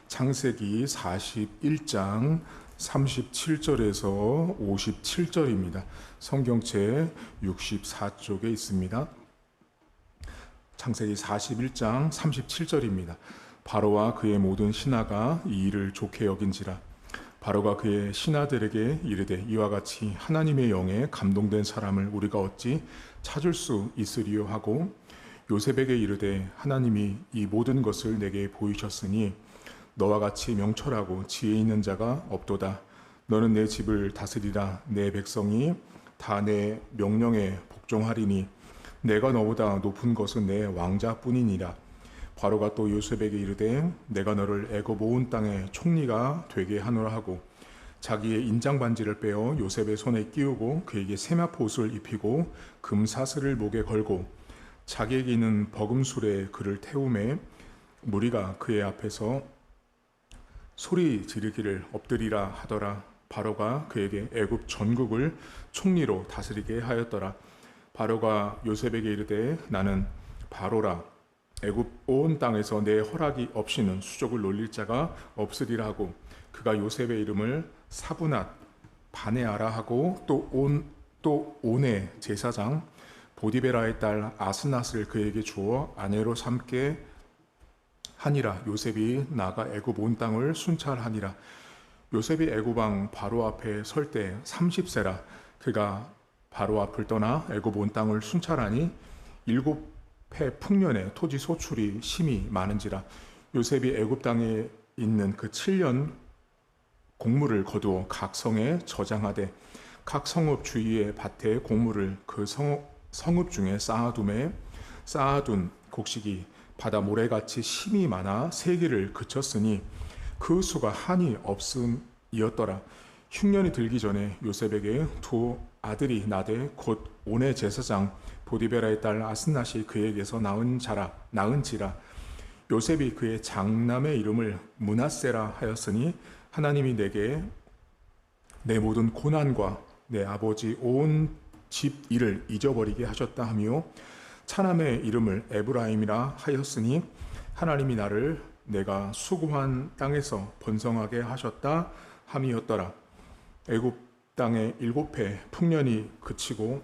창세기 41장 37절에서 57절입니다. 성경책 64쪽에 있습니다. 창세기 41장 37절입니다. 바로와 그의 모든 신하가 이 일을 좋게 여긴지라. 바로가 그의 신하들에게 이르되 이와 같이 하나님의 영에 감동된 사람을 우리가 어찌 찾을 수 있으리요 하고 요셉에게 이르되 하나님이 이 모든 것을 내게 보이셨으니 너와 같이 명철하고 지혜 있는 자가 없도다. 너는 내 집을 다스리라. 내 백성이 다 내 명령에 복종하리니 내가 너보다 높은 것은 내 왕자뿐이니라. 바로가 또 요셉에게 이르되 내가 너를 애굽 온 땅의 총리가 되게 하노라 하고 자기의 인장 반지를 빼어 요셉의 손에 끼우고 그에게 세마포 옷을 입히고 금사슬을 목에 걸고 자기에게 있는 버금술에 그를 태우매 무리가 그의 앞에서 소리 지르기를 엎드리라 하더라. 바로가 그에게 애굽 전국을 총리로 다스리게 하였더라. 바로가 요셉에게 이르되 나는 바로라. 애굽 온 땅에서 내 허락이 없이는 수족을 놀릴 자가 없으리라 하고 그가 요셉의 이름을 사브낫 바네아라 하고 또 온의 제사장 보디베라의 딸 아스낫을 그에게 주어 아내로 삼게 하니라. 요셉이 나가 애굽 온 땅을 순찰하니라. 요셉이 애굽 왕 바로 앞에 설 때 30세라. 그가 바로 앞을 떠나 애굽 온 땅을 순찰하니 7해 풍년에 토지 소출이 심히 많은지라. 요셉이 애굽 땅에 있는 그 7년 곡물을 거두어 각 성에 저장하되 각 성읍 주위의 밭에 곡물을 그 성읍 중에 쌓아둔 곡식이 바다 모래같이 심이 많아 세기를 그쳤으니 그 수가 한이 없음이었더라. 흉년이 들기 전에 요셉에게 두 아들이 나되 곧 온의 제사장 보디베라의 딸 아스낫이 그에게서 낳은지라. 요셉이 그의 장남의 이름을 므낫세라 하였으니 하나님이 내게 내 모든 고난과 내 아버지 온 집 일을 잊어버리게 하셨다 하며 차남의 이름을 에브라임이라 하였으니 하나님이 나를 내가 수고한 땅에서 번성하게 하셨다 함이었더라. 애굽 땅의 7해 풍년이 그치고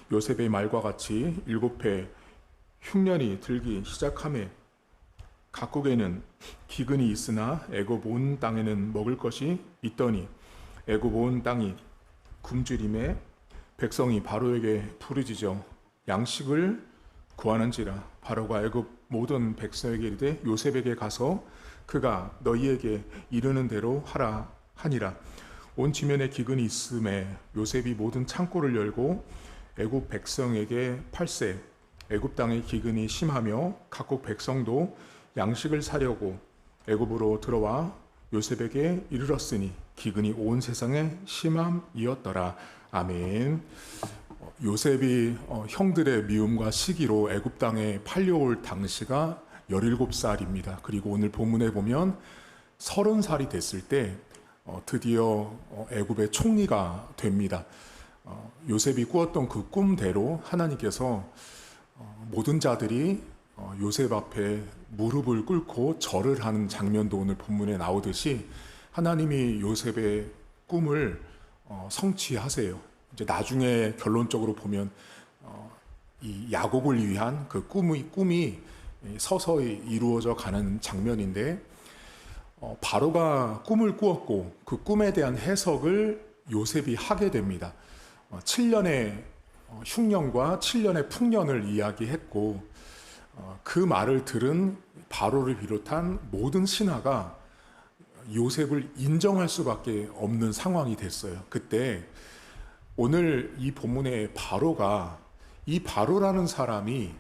요셉의 말과 같이 7해 흉년이 들기 시작하매 각국에는 기근이 있으나 애굽 온 땅에는 먹을 것이 있더니 애굽 온 땅이 굶주림에 백성이 바로에게 부르짖어 양식을 구하는지라. 바로가 애굽 모든 백성에게 이르되 요셉에게 가서 그가 너희에게 이르는 대로 하라 하니라. 온 지면에 기근이 있음에 요셉이 모든 창고를 열고 애굽 백성에게 팔세. 애굽 땅의 기근이 심하며 각국 백성도 양식을 사려고 애굽으로 들어와 요셉에게 이르렀으니 기근이 온 세상에 심함이었더라. 아멘. 요셉이 형들의 미움과 시기로 애굽 땅에 팔려올 당시가 17살입니다. 그리고 오늘 본문에 보면 30살이 됐을 때 드디어 애굽의 총리가 됩니다. 요셉이 꾸었던 그 꿈대로 하나님께서 모든 자들이 요셉 앞에 무릎을 꿇고 절을 하는 장면도 오늘 본문에 나오듯이 하나님이 요셉의 꿈을 성취하세요. 이제 나중에 결론적으로 보면 이 야곱을 위한 그 꿈이 서서히 이루어져 가는 장면인데 바로가 꿈을 꾸었고 그 꿈에 대한 해석을 요셉이 하게 됩니다. 7년의 흉년과 7년의 풍년을 이야기했고 그 말을 들은 바로를 비롯한 모든 신하가 요셉을 인정할 수밖에 없는 상황이 됐어요. 그때 오늘 이 본문의 바로가 이 바로라는 사람이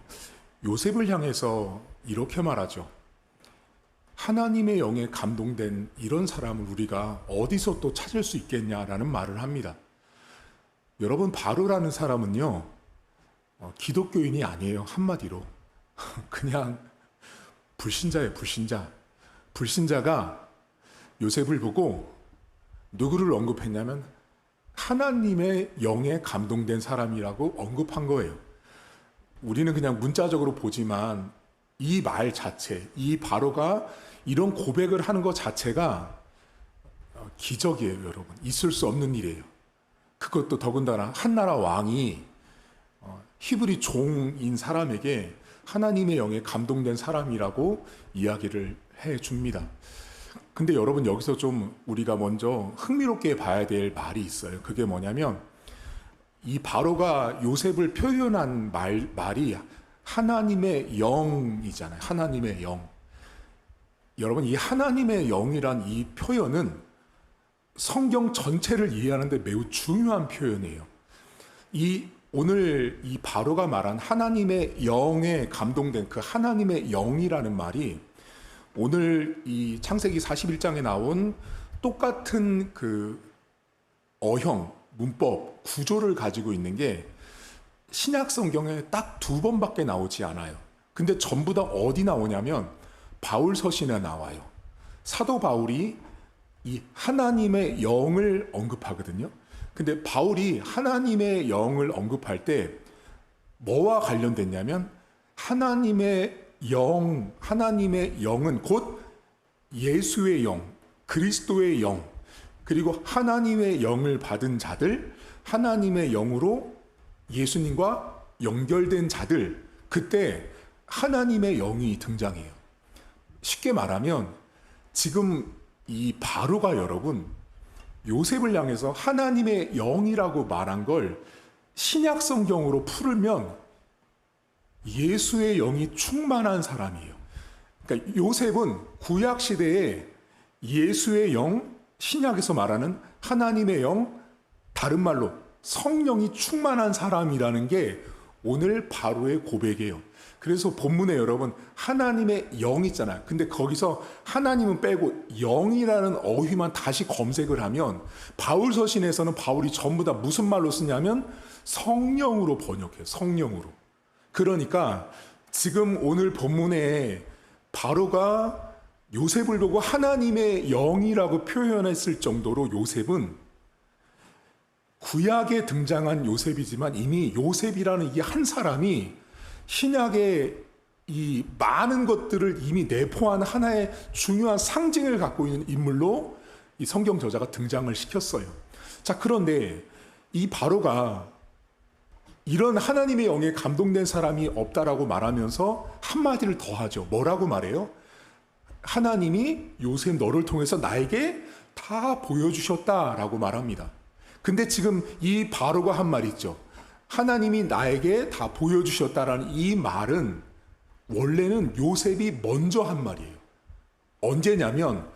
요셉을 향해서 이렇게 말하죠. 하나님의 영에 감동된 이런 사람을 우리가 어디서 또 찾을 수 있겠냐라는 말을 합니다. 여러분, 바로라는 사람은요, 기독교인이 아니에요. 한마디로. 그냥 불신자예요, 불신자. 불신자가 요셉을 보고 누구를 언급했냐면 하나님의 영에 감동된 사람이라고 언급한 거예요. 우리는 그냥 문자적으로 보지만 이 말 자체, 이 바로가 이런 고백을 하는 것 자체가 기적이에요, 여러분. 있을 수 없는 일이에요. 그것도 더군다나 한나라 왕이 히브리 종인 사람에게 하나님의 영에 감동된 사람이라고 이야기를 해줍니다. 근데 여러분, 여기서 좀 우리가 먼저 흥미롭게 봐야 될 말이 있어요. 그게 뭐냐면, 이 바로가 요셉을 표현한 말이 하나님의 영이잖아요. 하나님의 영. 여러분, 이 하나님의 영이란 이 표현은 성경 전체를 이해하는데 매우 중요한 표현이에요. 오늘 이 바로가 말한 하나님의 영에 감동된 그 하나님의 영이라는 말이 오늘 이 창세기 41장에 나온 똑같은 그 어형, 문법, 구조를 가지고 있는 게 신약 성경에 딱 2번밖에 나오지 않아요. 근데 전부 다 어디 나오냐면 바울 서신에 나와요. 사도 바울이 이 하나님의 영을 언급하거든요. 근데 바울이 하나님의 영을 언급할 때 뭐와 관련됐냐면 하나님의 영은 곧 예수의 영, 그리스도의 영, 그리고 하나님의 영을 받은 자들, 하나님의 영으로 예수님과 연결된 자들, 그때 하나님의 영이 등장해요. 쉽게 말하면 지금 이 바로가 여러분 요셉을 향해서 하나님의 영이라고 말한 걸 신약 성경으로 풀면 예수의 영이 충만한 사람이에요. 그러니까 요셉은 구약 시대에 예수의 영, 신약에서 말하는 하나님의 영, 다른 말로 성령이 충만한 사람이라는 게 오늘 바로의 고백이에요. 그래서 본문에 여러분 하나님의 영 있잖아요. 근데 거기서 하나님은 빼고 영이라는 어휘만 다시 검색을 하면 바울 서신에서는 바울이 전부 다 무슨 말로 쓰냐면 성령으로 번역해요. 성령으로. 그러니까 지금 오늘 본문에 바로가 요셉을 보고 하나님의 영이라고 표현했을 정도로 요셉은 구약에 등장한 요셉이지만 이미 요셉이라는 이 한 사람이 신약의 이 많은 것들을 이미 내포한 하나의 중요한 상징을 갖고 있는 인물로 이 성경 저자가 등장을 시켰어요. 자, 그런데 이 바로가 이런 하나님의 영에 감동된 사람이 없다라고 말하면서 한마디를 더 하죠. 뭐라고 말해요? 하나님이 요셉 너를 통해서 나에게 다 보여주셨다라고 말합니다. 근데 지금 이 바로가 한 말 있죠. 하나님이 나에게 다 보여주셨다라는 이 말은 원래는 요셉이 먼저 한 말이에요. 언제냐면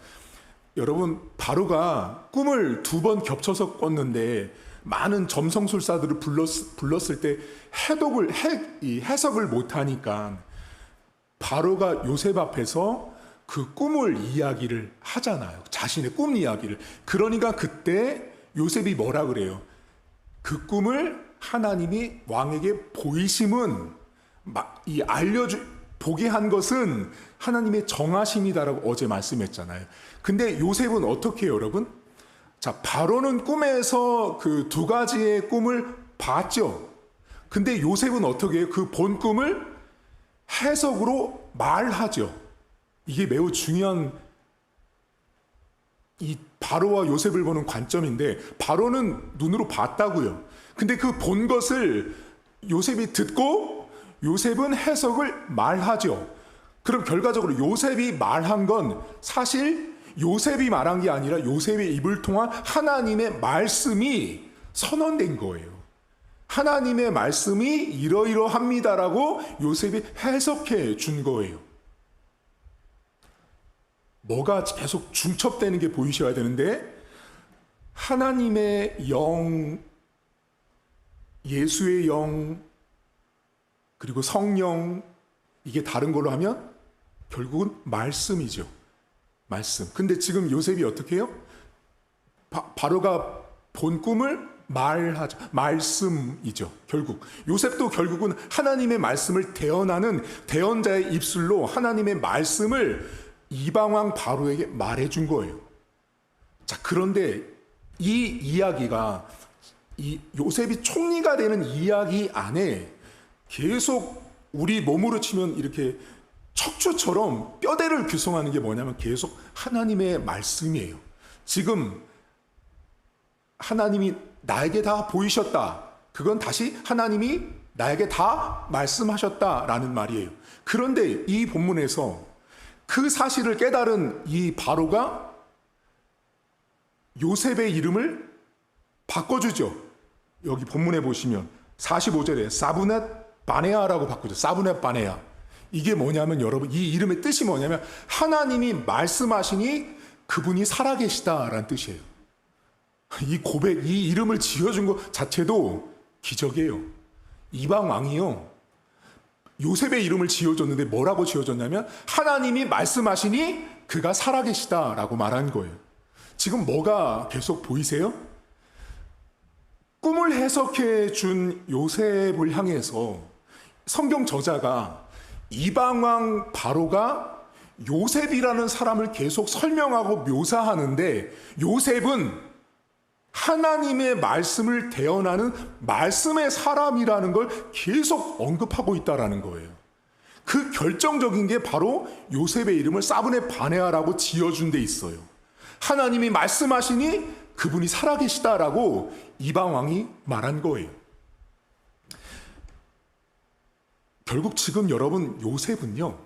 여러분 바로가 꿈을 2번 겹쳐서 꿨는데 많은 점성술사들을 불렀을 때 해석을 못하니까 바로가 요셉 앞에서 그 꿈을 이야기를 하잖아요. 자신의 꿈 이야기를. 그러니까 그때 요셉이 뭐라 그래요? 그 꿈을 하나님이 왕에게 보이심은 보게 한 것은 하나님의 정하심이다라고 어제 말씀했잖아요. 근데 요셉은 어떻게 해요, 여러분? 자, 바로는 꿈에서 그 2가지의 꿈을 봤죠. 근데 요셉은 어떻게 해요? 그 본 꿈을 해석으로 말하죠. 이게 매우 중요한 이 바로와 요셉을 보는 관점인데 바로는 눈으로 봤다고요. 근데 그 본 것을 요셉이 듣고 요셉은 해석을 말하죠. 그럼 결과적으로 요셉이 말한 건 사실 요셉이 말한 게 아니라 요셉의 입을 통한 하나님의 말씀이 선언된 거예요. 하나님의 말씀이 이러이러합니다라고 요셉이 해석해 준 거예요. 뭐가 계속 중첩되는 게 보이셔야 되는데 하나님의 영, 예수의 영, 그리고 성령, 이게 다른 걸로 하면 결국은 말씀이죠. 말씀. 근데 지금 요셉이 어떻게 해요? 바로가 본 꿈을 말하죠. 말씀이죠. 결국 요셉도 결국은 하나님의 말씀을 대언하는 대언자의 입술로 하나님의 말씀을 이방왕 바로에게 말해준 거예요. 자, 그런데 이 이야기가 이 요셉이 총리가 되는 이야기 안에 계속 우리 몸으로 치면 이렇게 척추처럼 뼈대를 규성하는 게 뭐냐면 계속 하나님의 말씀이에요. 지금 하나님이 나에게 다 보이셨다. 그건 다시 하나님이 나에게 다 말씀하셨다라는 말이에요. 그런데 이 본문에서 그 사실을 깨달은 이 바로가 요셉의 이름을 바꿔주죠. 여기 본문에 보시면 45절에 사브넷 바네아라고 바꾸죠. 사브넷 바네아. 이게 뭐냐면 여러분, 이 이름의 뜻이 뭐냐면 하나님이 말씀하시니 그분이 살아계시다라는 뜻이에요. 이 고백, 이 이름을 지어준 것 자체도 기적이에요. 이방 왕이요, 요셉의 이름을 지어줬는데 뭐라고 지어줬냐면 하나님이 말씀하시니 그가 살아계시다라고 말한 거예요. 지금 뭐가 계속 보이세요? 꿈을 해석해 준 요셉을 향해서 성경 저자가 이방왕 바로가 요셉이라는 사람을 계속 설명하고 묘사하는데, 요셉은 하나님의 말씀을 대언하는 말씀의 사람이라는 걸 계속 언급하고 있다라는 거예요. 그 결정적인 게 바로 요셉의 이름을 사브네 바네아라고 지어준 데 있어요. 하나님이 말씀하시니 그분이 살아계시다라고 이방왕이 말한 거예요. 결국 지금 여러분, 요셉은요,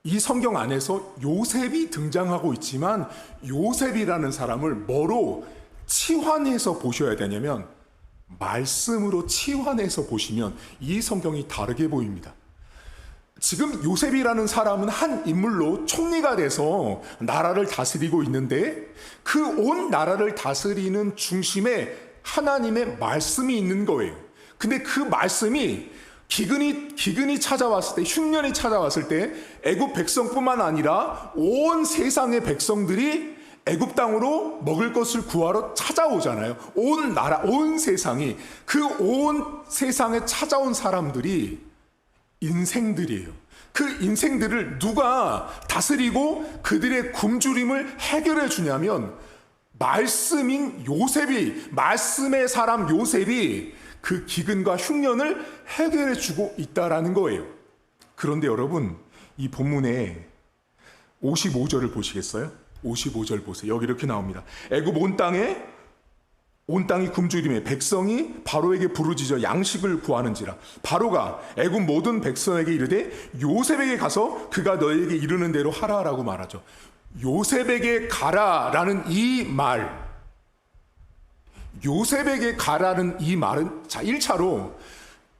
이 성경 안에서 요셉이 등장하고 있지만 요셉이라는 사람을 뭐로 치환해서 보셔야 되냐면 말씀으로 치환해서 보시면 이 성경이 다르게 보입니다. 지금 요셉이라는 사람은 한 인물로 총리가 돼서 나라를 다스리고 있는데, 그 온 나라를 다스리는 중심에 하나님의 말씀이 있는 거예요. 근데 그 말씀이 기근이 찾아왔을 때, 흉년이 찾아왔을 때 애굽 백성뿐만 아니라 온 세상의 백성들이 애굽 땅으로 먹을 것을 구하러 찾아오잖아요. 온 나라, 온 세상이, 그 온 세상에 찾아온 사람들이 인생들이에요. 그 인생들을 누가 다스리고 그들의 굶주림을 해결해 주냐면 말씀인 요셉이, 말씀의 사람 요셉이 그 기근과 흉년을 해결해 주고 있다라는 거예요. 그런데 여러분, 이 본문에 55절을 보시겠어요? 55절 보세요. 여기 이렇게 나옵니다. 애굽 온 땅이 굶주림에 백성이 바로에게 부르짖어 양식을 구하는지라. 바로가 애굽 모든 백성에게 이르되 요셉에게 가서 그가 너에게 이르는 대로 하라라고 말하죠. 요셉에게 가라라는 이 말, 요셉에게 가라는 이 말은, 자, 1차로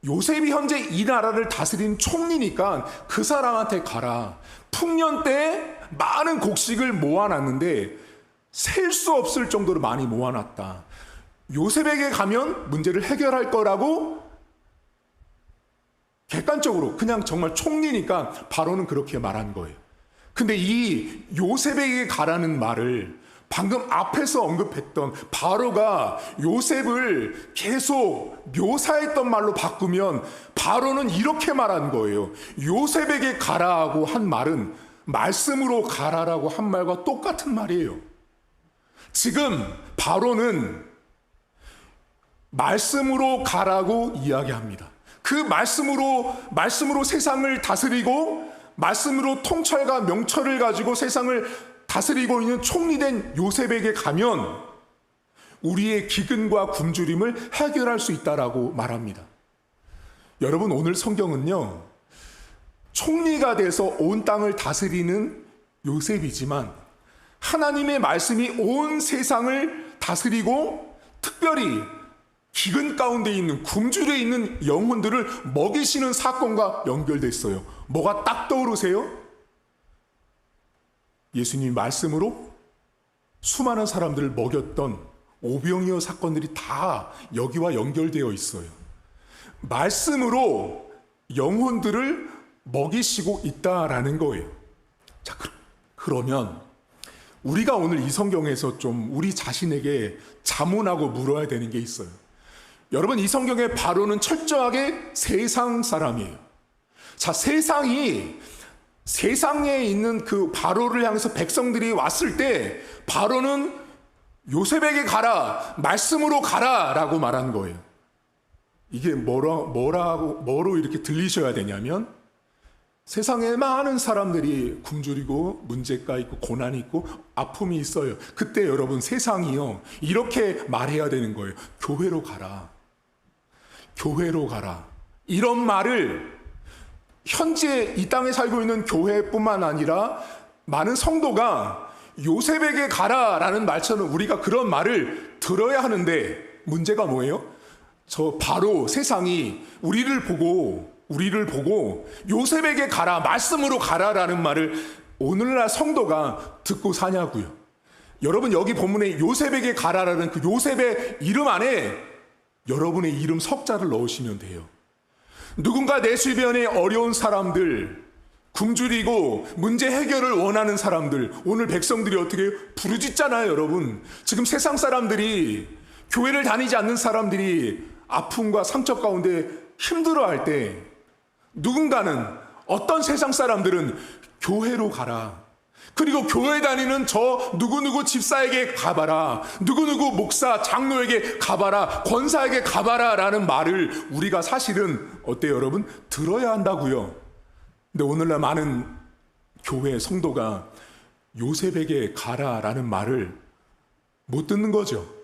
요셉이 현재 이 나라를 다스리는 총리니까 그 사람한테 가라. 풍년 때 많은 곡식을 모아놨는데 셀 수 없을 정도로 많이 모아놨다. 요셉에게 가면 문제를 해결할 거라고 객관적으로, 그냥 정말 총리니까 바로는 그렇게 말한 거예요. 근데 이 요셉에게 가라는 말을 방금 앞에서 언급했던 바로가 요셉을 계속 묘사했던 말로 바꾸면 바로는 이렇게 말한 거예요. 요셉에게 가라고 한 말은 말씀으로 가라라고 한 말과 똑같은 말이에요. 지금 바로는 말씀으로 가라고 이야기합니다. 그 말씀으로 세상을 다스리고 말씀으로 통찰과 명철을 가지고 세상을 다스리고 있는 총리된 요셉에게 가면 우리의 기근과 굶주림을 해결할 수 있다라고 말합니다. 여러분, 오늘 성경은요, 총리가 돼서 온 땅을 다스리는 요셉이지만 하나님의 말씀이 온 세상을 다스리고 특별히 기근 가운데 있는, 굶주려 있는 영혼들을 먹이시는 사건과 연결됐어요. 뭐가 딱 떠오르세요? 예수님이 말씀으로 수많은 사람들을 먹였던 오병이어 사건들이 다 여기와 연결되어 있어요. 말씀으로 영혼들을 먹이시고 있다라는 거예요. 자, 그러면 우리가 오늘 이 성경에서 좀 우리 자신에게 자문하고 물어야 되는 게 있어요. 여러분, 이 성경의 바로는 철저하게 세상 사람이에요. 자, 세상에 있는 그 바로를 향해서 백성들이 왔을 때 바로는 요셉에게 가라, 말씀으로 가라라고 말한 거예요. 이게 뭐로 이렇게 들리셔야 되냐면 세상에 많은 사람들이 굶주리고 문제가 있고 고난이 있고 아픔이 있어요. 그때 여러분 세상이요 이렇게 말해야 되는 거예요. 교회로 가라. 교회로 가라. 이런 말을 현재 이 땅에 살고 있는 교회뿐만 아니라 많은 성도가 요셉에게 가라라는 말처럼 우리가 그런 말을 들어야 하는데 문제가 뭐예요? 저 바로 세상이 우리를 보고 요셉에게 가라, 말씀으로 가라라는 말을 오늘날 성도가 듣고 사냐고요. 여러분 여기 본문에 요셉에게 가라라는 그 요셉의 이름 안에 여러분의 이름 석자를 넣으시면 돼요. 누군가 내 주변에 어려운 사람들, 굶주리고 문제 해결을 원하는 사람들, 오늘 백성들이 어떻게 해요? 부르짖잖아요, 여러분. 지금 세상 사람들이, 교회를 다니지 않는 사람들이 아픔과 상처 가운데 힘들어할 때 누군가는, 어떤 세상 사람들은 교회로 가라. 그리고 교회 다니는 저 누구누구 집사에게 가봐라. 누구누구 목사, 장로에게 가봐라. 권사에게 가봐라 라는 말을 우리가 사실은 어때요, 여러분? 들어야 한다고요. 근데 오늘날 많은 교회 성도가 요셉에게 가라라는 말을 못 듣는 거죠.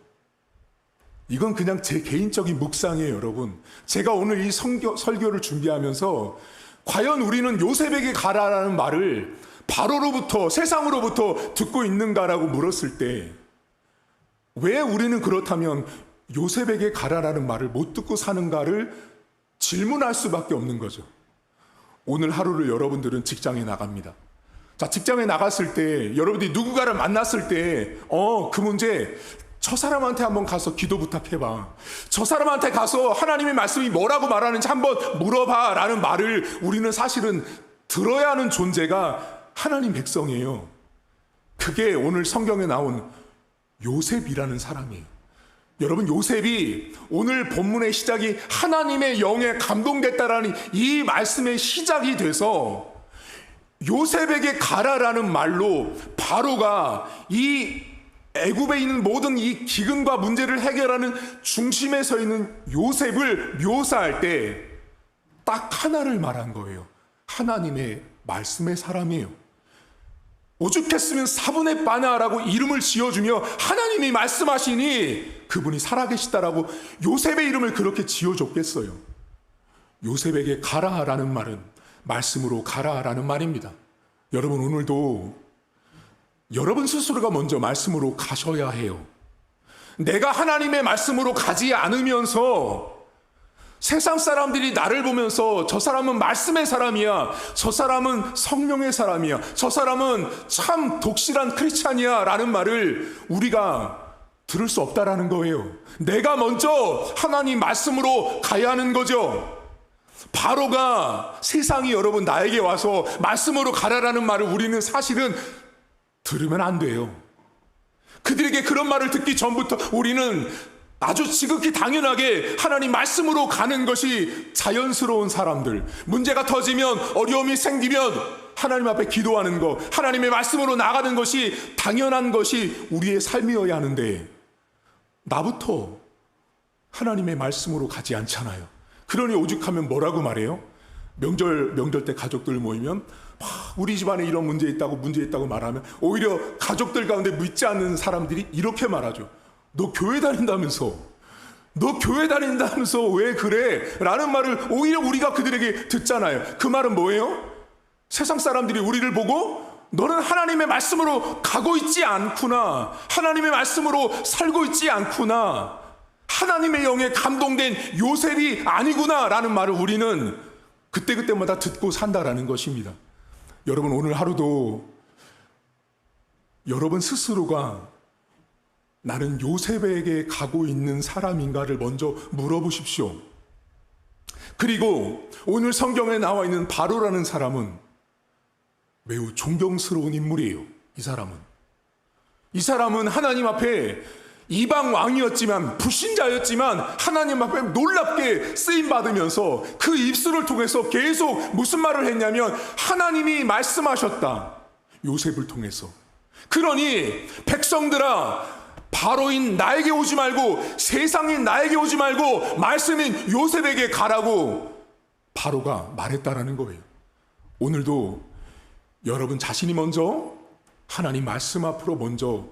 이건 그냥 제 개인적인 묵상이에요, 여러분. 제가 오늘 이 설교를 준비하면서 과연 우리는 요셉에게 가라라는 말을 바로로부터, 세상으로부터 듣고 있는가라고 물었을 때 왜 우리는 그렇다면 요셉에게 가라라는 말을 못 듣고 사는가를 질문할 수밖에 없는 거죠. 오늘 하루를 여러분들은 직장에 나갑니다. 자, 직장에 나갔을 때 여러분들이 누군가를 만났을 때 그 문제, 저 사람한테 한번 가서 기도 부탁해봐. 저 사람한테 가서 하나님의 말씀이 뭐라고 말하는지 한번 물어봐 라는 말을 우리는 사실은 들어야 하는 존재가 하나님 백성이에요. 그게 오늘 성경에 나온 요셉이라는 사람이에요. 여러분, 요셉이 오늘 본문의 시작이 하나님의 영에 감동됐다라는 이 말씀의 시작이 돼서 요셉에게 가라라는 말로 바로가 이 애굽에 있는 모든 이 기근과 문제를 해결하는 중심에 서 있는 요셉을 묘사할 때 딱 하나를 말한 거예요. 하나님의 말씀의 사람이에요. 오죽했으면 사분의 바나라고 이름을 지어주며 하나님이 말씀하시니 그분이 살아계시다라고 요셉의 이름을 그렇게 지어줬겠어요. 요셉에게 가라라는 말은 말씀으로 가라라는 말입니다. 여러분, 오늘도 여러분 스스로가 먼저 말씀으로 가셔야 해요. 내가 하나님의 말씀으로 가지 않으면서 세상 사람들이 나를 보면서 저 사람은 말씀의 사람이야, 저 사람은 성령의 사람이야, 저 사람은 참 독실한 크리스찬이야 라는 말을 우리가 들을 수 없다라는 거예요. 내가 먼저 하나님 말씀으로 가야 하는 거죠. 바로가 세상이 여러분 나에게 와서 말씀으로 가라라는 말을 우리는 사실은 들으면 안 돼요. 그들에게 그런 말을 듣기 전부터 우리는 아주 지극히 당연하게 하나님 말씀으로 가는 것이 자연스러운 사람들, 문제가 터지면, 어려움이 생기면 하나님 앞에 기도하는 것, 하나님의 말씀으로 나가는 것이 당연한 것이 우리의 삶이어야 하는데 나부터 하나님의 말씀으로 가지 않잖아요. 그러니 오죽하면 뭐라고 말해요? 명절 때 가족들 모이면 우리 집안에 이런 문제 있다고 말하면 오히려 가족들 가운데 믿지 않는 사람들이 이렇게 말하죠. 너 교회 다닌다면서 왜 그래? 라는 말을 오히려 우리가 그들에게 듣잖아요. 그 말은 뭐예요? 세상 사람들이 우리를 보고 너는 하나님의 말씀으로 가고 있지 않구나, 하나님의 말씀으로 살고 있지 않구나, 하나님의 영에 감동된 요셉이 아니구나 라는 말을 우리는 그때그때마다 듣고 산다라는 것입니다. 여러분, 오늘 하루도 여러분 스스로가 나는 요셉에게 가고 있는 사람인가를 먼저 물어보십시오. 그리고 오늘 성경에 나와 있는 바로라는 사람은 매우 존경스러운 인물이에요. 이 사람은 하나님 앞에 이방 왕이었지만, 불신자였지만 하나님 앞에 놀랍게 쓰임 받으면서 그 입술을 통해서 계속 무슨 말을 했냐면 하나님이 말씀하셨다, 요셉을 통해서. 그러니 백성들아, 바로인 나에게 오지 말고, 세상인 나에게 오지 말고 말씀인 요셉에게 가라고 바로가 말했다라는 거예요. 오늘도 여러분 자신이 먼저 하나님 말씀 앞으로 먼저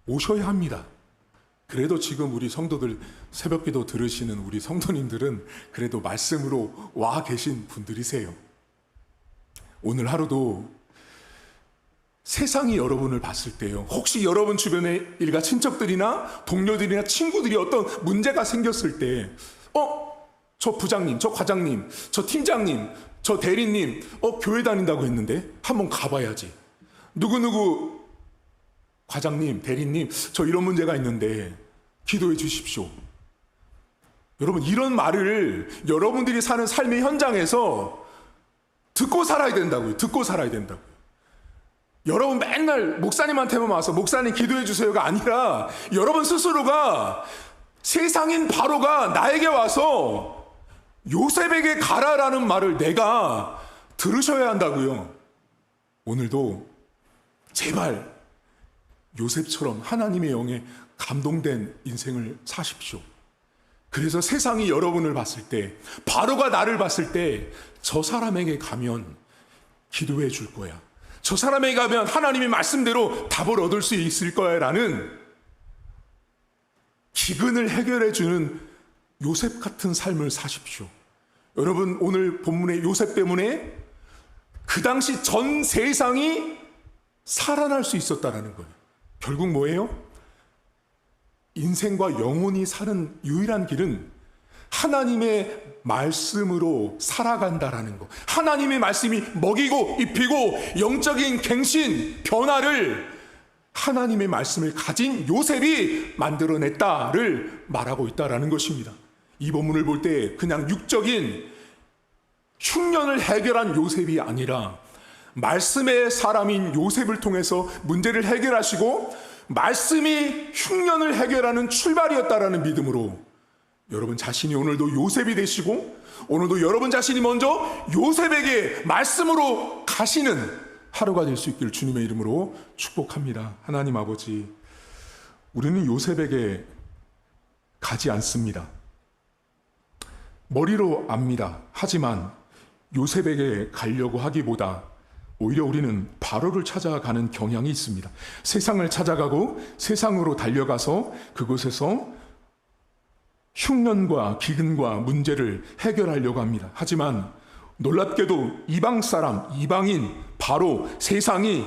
오셔야 합니다. 그래도 지금 우리 성도들 새벽기도 들으시는 우리 성도님들은 그래도 말씀으로 와 계신 분들이세요. 오늘 하루도 세상이 여러분을 봤을 때요, 혹시 여러분 주변에 일가 친척들이나 동료들이나 친구들이 어떤 문제가 생겼을 때 저 부장님, 저 과장님, 저 팀장님, 저 대리님 교회 다닌다고 했는데 한번 가봐야지. 누구누구 과장님, 대리님, 저 이런 문제가 있는데 기도해 주십시오. 여러분, 이런 말을 여러분들이 사는 삶의 현장에서 듣고 살아야 된다고요. 듣고 살아야 된다고요. 여러분 맨날 목사님한테만 와서 목사님 기도해 주세요가 아니라 여러분 스스로가 세상인 바로가 나에게 와서 요셉에게 가라라는 말을 내가 들으셔야 한다고요. 오늘도 제발 요셉처럼 하나님의 영에 감동된 인생을 사십시오. 그래서 세상이 여러분을 봤을 때, 바로가 나를 봤을 때 저 사람에게 가면 기도해 줄 거야, 저 사람에게 가면 하나님의 말씀대로 답을 얻을 수 있을 거야 라는 기근을 해결해 주는 요셉 같은 삶을 사십시오. 여러분, 오늘 본문의 요셉 때문에 그 당시 전 세상이 살아날 수 있었다는 거예요. 결국 뭐예요? 인생과 영혼이 사는 유일한 길은 하나님의 말씀으로 살아간다라는 거. 하나님의 말씀이 먹이고 입히고 영적인 갱신, 변화를 하나님의 말씀을 가진 요셉이 만들어냈다를 말하고 있다라는 것입니다. 이 본문을 볼 때 그냥 육적인 흉년을 해결한 요셉이 아니라 말씀의 사람인 요셉을 통해서 문제를 해결하시고 말씀이 흉년을 해결하는 출발이었다라는 믿음으로 여러분 자신이 오늘도 요셉이 되시고 오늘도 여러분 자신이 먼저 요셉에게 말씀으로 가시는 하루가 될 수 있기를 주님의 이름으로 축복합니다. 하나님 아버지, 우리는 요셉에게 가지 않습니다. 머리로 압니다. 하지만 요셉에게 가려고 하기보다 오히려 우리는 바로를 찾아가는 경향이 있습니다. 세상을 찾아가고 세상으로 달려가서 그곳에서 흉년과 기근과 문제를 해결하려고 합니다. 하지만 놀랍게도 이방 사람, 이방인, 바로 세상이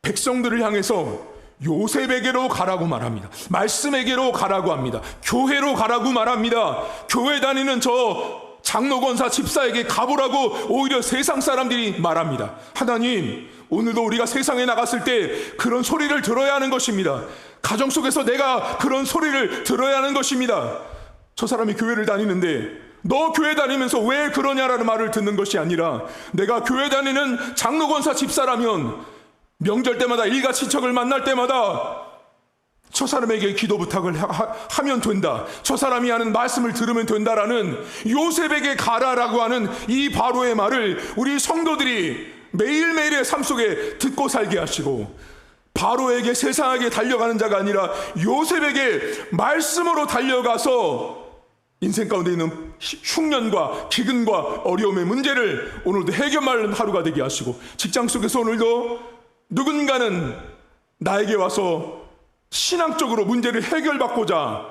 백성들을 향해서 요셉에게로 가라고 말합니다. 말씀에게로 가라고 합니다. 교회로 가라고 말합니다. 교회 다니는 저 장로 권사 집사에게 가보라고 오히려 세상 사람들이 말합니다. 하나님, 오늘도 우리가 세상에 나갔을 때 그런 소리를 들어야 하는 것입니다. 가정 속에서 내가 그런 소리를 들어야 하는 것입니다. 저 사람이 교회를 다니는데 너 교회 다니면서 왜 그러냐라는 말을 듣는 것이 아니라 내가 교회 다니는 장로 권사 집사라면 명절 때마다 일가 친척을 만날 때마다 저 사람에게 기도 부탁을 하면 된다, 저 사람이 하는 말씀을 들으면 된다라는 요셉에게 가라라고 하는 이 바로의 말을 우리 성도들이 매일매일의 삶 속에 듣고 살게 하시고, 바로에게 세상에게 달려가는 자가 아니라 요셉에게 말씀으로 달려가서 인생 가운데 있는 흉년과 기근과 어려움의 문제를 오늘도 해결하는 하루가 되게 하시고, 직장 속에서 오늘도 누군가는 나에게 와서 신앙적으로 문제를 해결받고자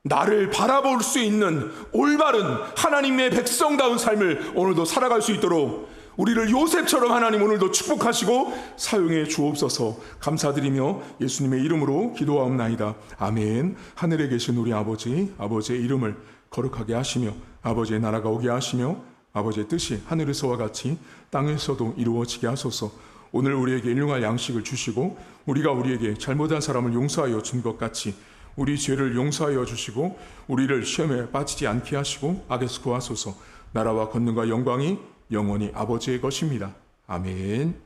나를 바라볼 수 있는 올바른 하나님의 백성다운 삶을 오늘도 살아갈 수 있도록 우리를 요셉처럼 하나님 오늘도 축복하시고 사용해 주옵소서. 감사드리며 예수님의 이름으로 기도하옵나이다. 아멘. 하늘에 계신 우리 아버지, 아버지의 이름을 거룩하게 하시며 아버지의 나라가 오게 하시며 아버지의 뜻이 하늘에서와 같이 땅에서도 이루어지게 하소서. 오늘 우리에게 일용할 양식을 주시고 우리가 우리에게 잘못한 사람을 용서하여 준 것 같이 우리 죄를 용서하여 주시고 우리를 시험에 빠지지 않게 하시고 악에서 구하소서. 나라와 권능과 영광이 영원히 아버지의 것입니다. 아멘.